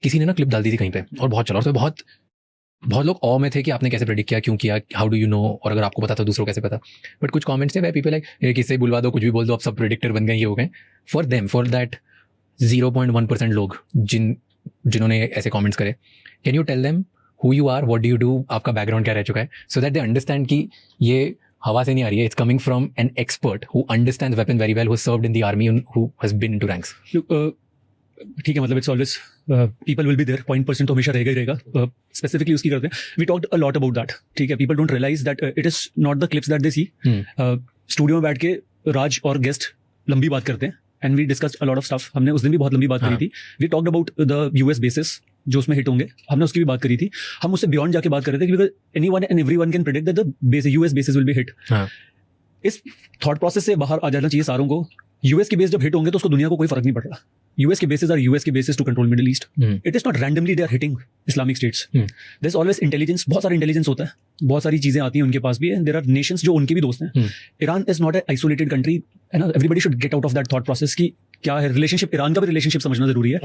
किसी ने ना क्लिप डाल दी थी कहीं पे और बहुत चला, और तो बहुत बहुत लोग ऑ में थे कि आपने कैसे प्रेडिक्ट किया, क्यों किया, हाउ डू यू नो, और अगर आपको पता तो दूसरों को कैसे पता। बट कुछ कमेंट्स थे वे पीपल लाइक किससे बुलवा दो, कुछ भी बोल दो, आप सब प्रेडिक्टर बन गए, ये हो गए। फॉर देम, फॉर दैट 0.1% लोग जिन्होंने ऐसे कमेंट्स करे, can you tell them who you are, what do you do, आपका बैकग्राउंड क्या रह चुका है, सो दैट दे अंडरस्टैंड कि ये हवा से नहीं आ रही है, it's coming from an expert who understands weapon very well, who served in the army, who has been into ranks. ठीक है, मतलब it's always people will be there, 0.% तो हमेशा रहेगा ही रहेगा। स्पेसिफिकली उसकी करते हैं, we talked a lot about that. ठीक है, people don't realise that it is not the clips that they see. Studio में बैठ के राज और गेस्ट लंबी बात करते हैं, and we discussed a lot of stuff. हमने उस दिन भी बहुत लंबी बात करी थी। We talked about the US bases जो उसमें हिट होंगे, हमने उसकी भी बात करी थी। हम उससे बियॉन्ड जाके बात कर रहे थे, because anyone and everyone can predict that the US basis will be hit. इस थॉट प्रोसेस से बाहर आ जाना चाहिए सारों को। यूएस के बेस जब हिट होंगे तो उसको दुनिया को कोई फर्क नहीं पड़ रहा। यूएस के बेसिस आर यूएस के bases to control Middle East. It is not randomly they are hitting Islamic States. There is always intelligence, बहुत सारा इंटेलिजेंस होता है, बहुत सारी चीजें आती हैं उनके पास भी, एंड देयर आर नेशंस जो उनके भी दोस्त हैं। Iran is not a isolated country, and everybody should get out of that thought process कि क्या है रिलेशनशिप। ईरान का भी रिलेशनशिप समझना जरूरी है।